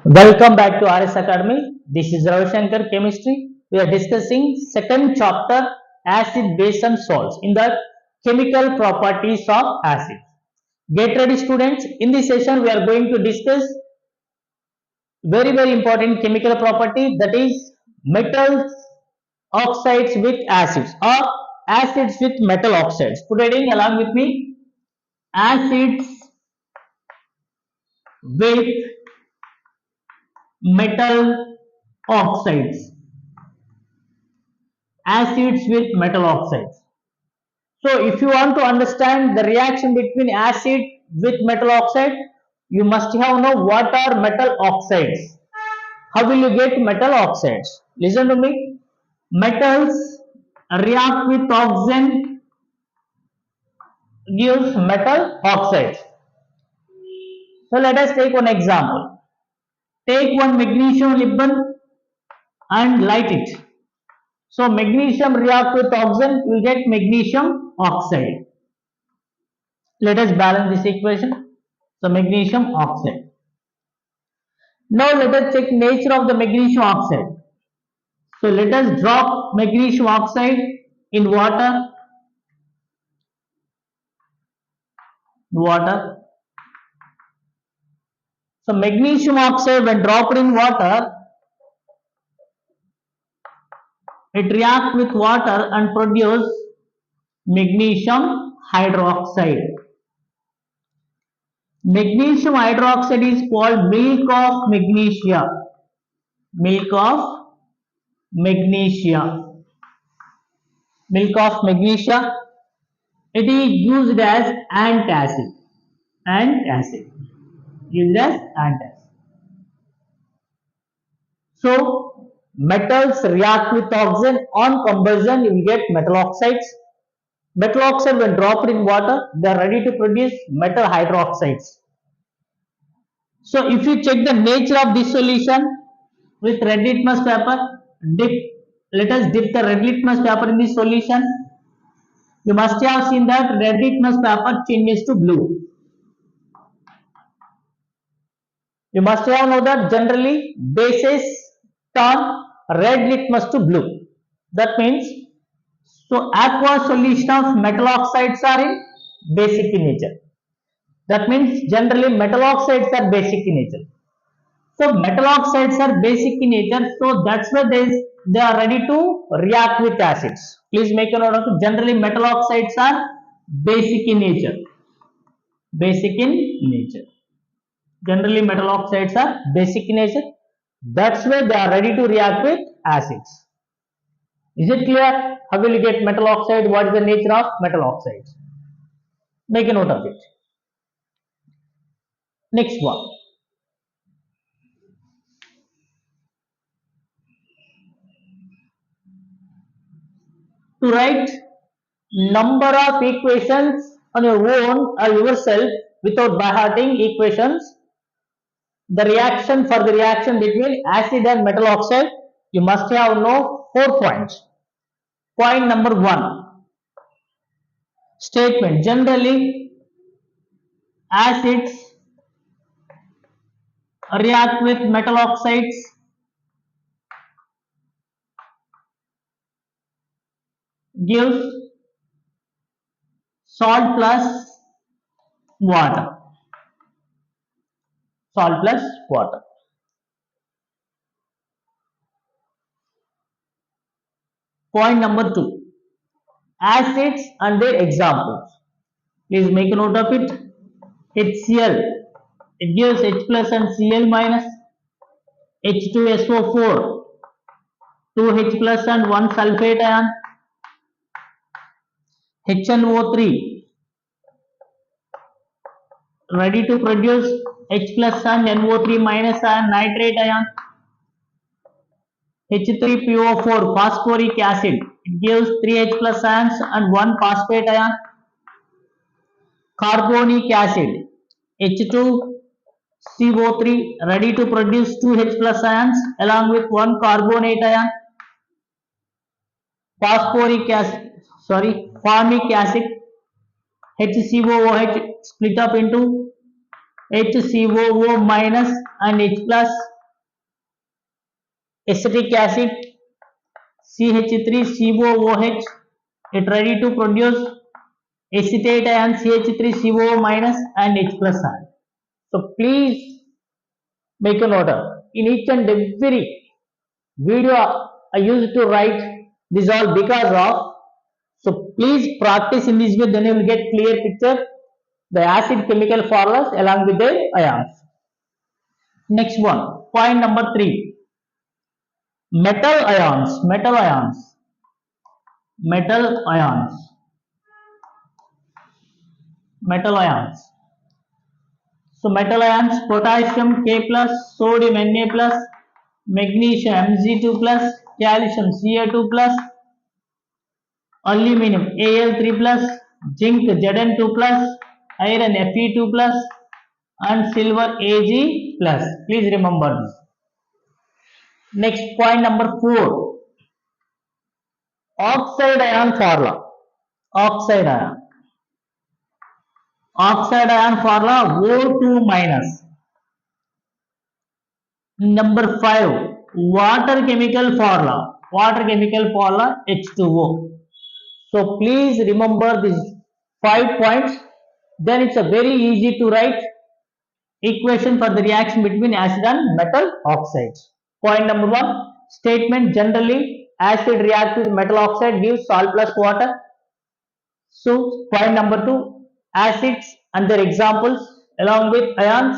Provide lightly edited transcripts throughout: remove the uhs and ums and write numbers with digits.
Welcome back to RS Academy. This is Ravi Shankar Chemistry. We are discussing second chapter acid, base and salts in the chemical properties of acid. Get ready students. In this session we are going to discuss very important chemical property, that is metals oxides with acids or acids with metal oxides. Put it in along with me. Acids with metal oxides. Acids with metal oxides. So if you want to understand the reaction between acid with metal oxide, you must have know what are metal oxides. How will you get metal oxides? Listen to me. Metals react with oxygen, gives metal oxides. So let us take one example. Take one magnesium ribbon and light it. So magnesium react with oxygen, you will get magnesium oxide. Let us balance this equation. So magnesium oxide. Now let us check nature of the magnesium oxide. So let us drop magnesium oxide in water. So magnesium oxide when dropped in water, it reacts with water and produce magnesium hydroxide. Magnesium hydroxide is called milk of magnesia. Milk of magnesia. Milk of magnesia. It is used as antacid. Used as antacid. So metals react with oxygen. On combustion, you will get metal oxides. Metal oxide when dropped in water, they are ready to produce metal hydroxides. So if you check the nature of this solution with red litmus paper, let us dip the red litmus paper in this solution. You must have seen that red litmus paper changes to blue. You must have known that generally bases turn red litmus to blue. That means, so aqueous solution of metal oxides are in basic in nature. That means generally metal oxides are basic in nature. So metal oxides are basic in nature, so that's why they are ready to react with acids. Please make a note of it. Generally metal oxides are basic in nature. Basic in nature. Generally metal oxides are basic in nature. That's why they are ready to react with acids. Is it clear? How will you get metal oxide? What is the nature of metal oxides? Make a note of it. Next one. To write number of equations on your own or yourself without by hearting equations, the reaction between acid and metal oxide, you must have know 4 points. Point number 1. Statement. Generally acids react with metal oxides gives salt plus water. Salt plus water. Point number 2. Acids and their examples. Please make a note of it. HCl. It gives H plus and Cl minus. H2SO4. 2H plus and 1 sulfate ion. HNO3. Ready to produce H plus and NO3 minus and nitrate ion. H3PO4 phosphoric acid. It gives 3H plus ions and 1 phosphate ion. Carbonic acid. H2CO3 ready to produce 2H plus ions along with 1 carbonate ion. Formic acid. HCOOH split up into HCOO minus and H plus acetic acid, CH3COOH, it ready to produce acetate ion CH3COO minus and H plus ion. So please make a note of in each and every video I used to write this all because of. So please practice in this way, then you will get clear picture the acid chemical formulas along with their ions. Next one, point number 3. Metal ions, metal ions, metal ions, metal ions. So metal ions, potassium K plus, sodium Na plus, magnesium Mg2 plus, calcium Ca2 plus, aluminum Al3 plus, zinc Zn2 plus, iron Fe2 plus, and silver Ag plus. Please remember this. Next point number 4. Oxide ion formula. Oxide ion. Oxide ion formula O2 minus. Number 5. Water chemical formula. Water chemical formula H2O. So please remember these 5 points. Then it's a very easy to write equation for the reaction between acid and metal oxides. Point number 1. Statement generally acid reacts with metal oxide gives salt plus water. So point number 2. Acids and their examples along with ions.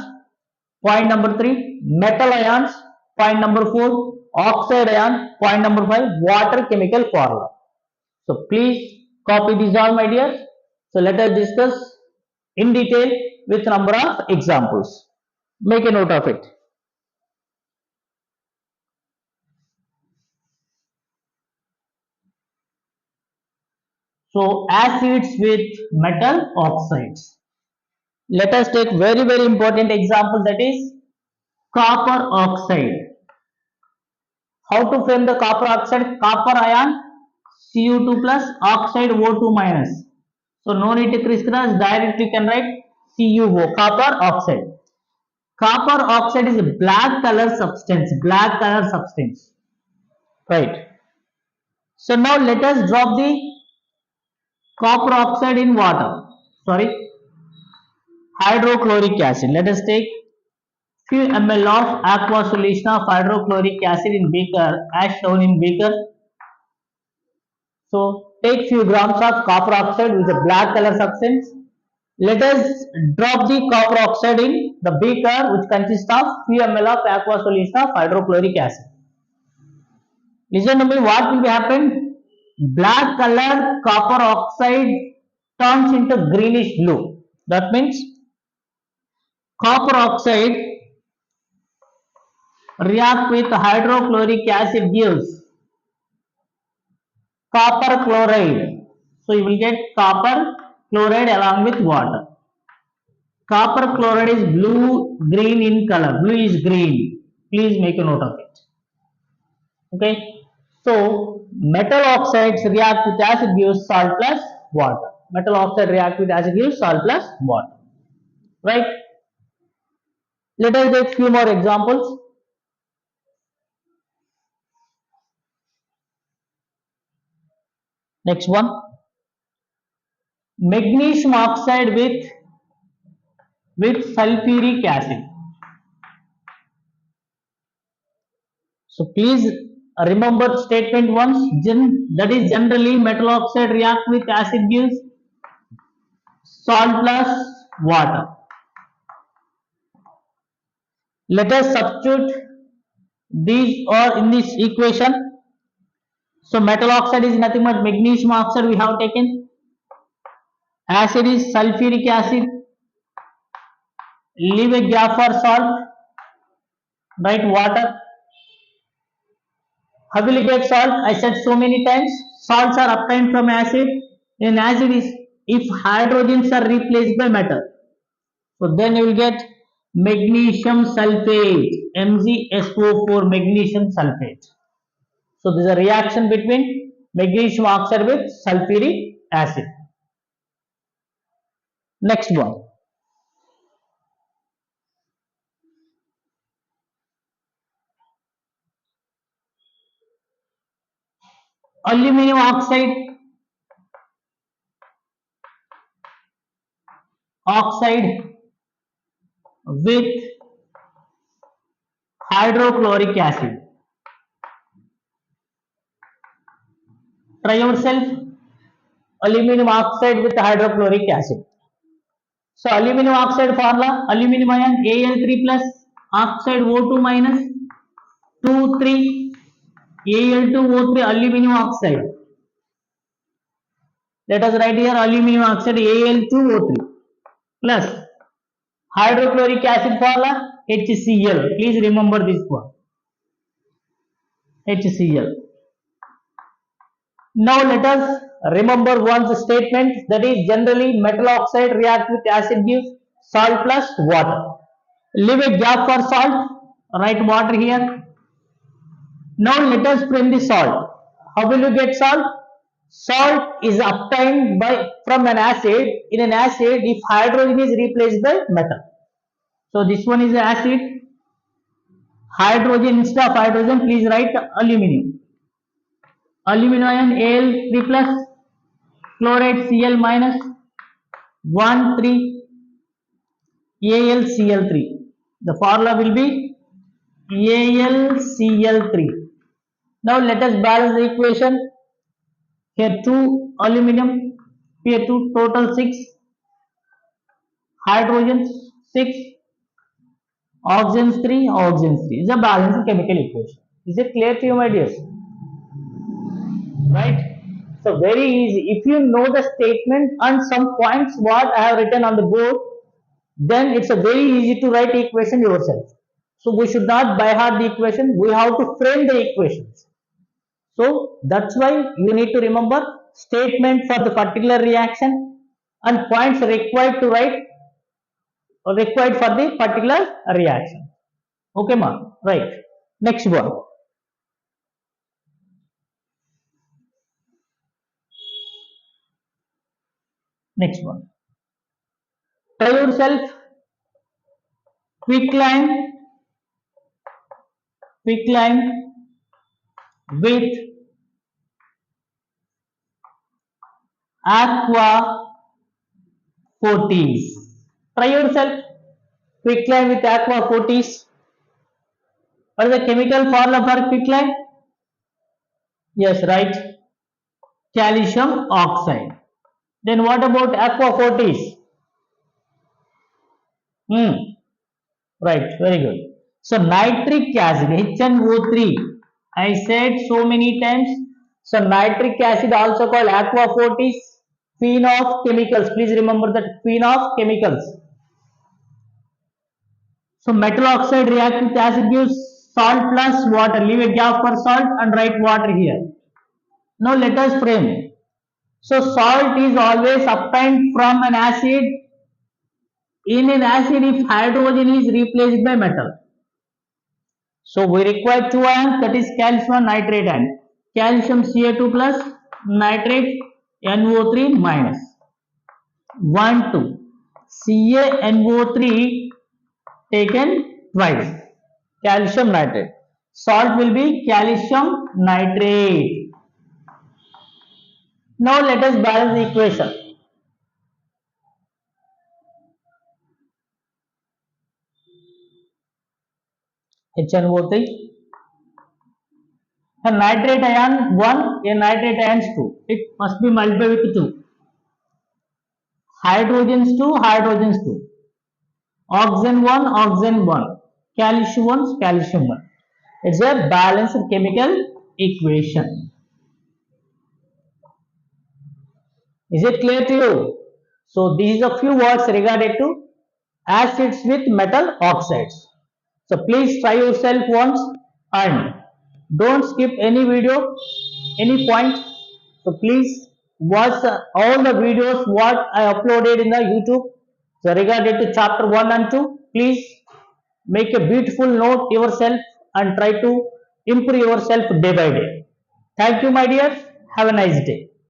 Point number 3. Metal ions. Point number 4. Oxide ion. Point number 5. Water chemical formula. So please copy these all, my dear. So let us discuss in detail with number of examples. Make a note of it. So acids with metal oxides. Let us take very important example, that is copper oxide. How to frame the copper oxide? Copper ion Cu2 plus, oxide O2 minus. So no need to crisscross, directly you can write CuO, copper oxide. Copper oxide is a black color substance, black color substance, right? So now let us drop the copper oxide in water, sorry, hydrochloric acid. Let us take few ml of aqua solution of hydrochloric acid in beaker as shown in beaker. So take few grams of copper oxide with a black color substance. Let us drop the copper oxide in the beaker which consists of few ml of aqua solution of hydrochloric acid. Listen to me, what will be happen? Black color copper oxide turns into greenish blue. That means copper oxide react with hydrochloric acid gives copper chloride. So you will get copper chloride along with water. Copper chloride is blue green in color. Blue is green. Please make a note of it. Okay. So metal oxides react with acid gives salt plus water. Metal oxide react with acid gives salt plus water. Right. Let us take few more examples. Next one. Magnesium oxide with sulfuric acid. So please remember statement once. That is generally metal oxide react with acid gives salt plus water. Let us substitute these or in this equation. So metal oxide is nothing but magnesium oxide we have taken. Acid is sulfuric acid. Leave a gap for salt. Write water. How will you get salt? I said so many times. Salts are obtained from acid. In acid is if hydrogens are replaced by metal. So then you will get magnesium sulfate, MgSO4, magnesium sulfate. So there is a reaction between magnesium oxide with sulfuric acid. Next one. aluminum oxide with hydrochloric acid. Try yourself. Aluminum oxide with hydrochloric acid. So aluminum oxide formula, aluminum ion Al3 plus, oxide O2 minus, 2 3 Al2O3, aluminum oxide. Let us write here aluminum oxide Al2O3 plus hydrochloric acid formula HCl. Please remember this one. HCl. Now let us remember one statement, that is generally metal oxide react with acid gives salt plus water. Leave a gap for salt, write water here. Now let us print the salt. How will you get salt? Salt is obtained from an acid. In an acid, if hydrogen is replaced by metal. So this one is acid. Hydrogen, instead of hydrogen, please write aluminum. Aluminum ion Al3 plus, chloride Cl minus, 1 3 AlCl3. The formula will be AlCl3. Now let us balance the equation. Here 2 aluminum, here 2, total 6, hydrogen 6, oxygen 3, oxygen 3. Is a balanced chemical equation. Is it clear to you, my dears? Right? So very easy. If you know the statement and some points what I have written on the board, then it's a very easy to write equation yourself. So we should not by heart the equation. We have to frame the equations. So that's why you need to remember statement for the particular reaction and points required to write or required for the particular reaction. Okay, ma? Right. Next one. Next one. Try yourself. Quicklime with aqua fortis. Try yourself. Quicklime with aqua fortis. What is the chemical formula for quicklime? Yes, right. Calcium oxide. Then what about aqua fortis? Right, very good. So nitric acid, HNO3. I said so many times. So nitric acid also called aqua fortis. Phen of chemicals. Please remember that phen of chemicals. So metal oxide react with acid gives salt plus water. Leave a gap for salt and write water here. Now let us frame. So salt is always obtained from an acid. In an acid, if hydrogen is replaced by metal. So we require two ions, that is calcium nitrate ion. Calcium Ca2 plus, nitrate NO3 minus. 1 2. CaNO3 taken twice. Calcium nitrate. Salt will be calcium nitrate. Now let us balance the equation. HNO3. A nitrate ion 1, a nitrate ion 2. It must be multiplied with 2. Hydrogens 2, hydrogens 2. Oxygen 1, oxygen 1. Calcium 1, calcium 1. It's a balanced chemical equation. Is it clear to you? So these are a few words regarding to acids with metal oxides. So please try yourself once and don't skip any video, any point. So please watch all the videos what I uploaded in the YouTube. So regarding to chapter 1 and 2, please make a beautiful note yourself and try to improve yourself day by day. Thank you, my dear. Have a nice day.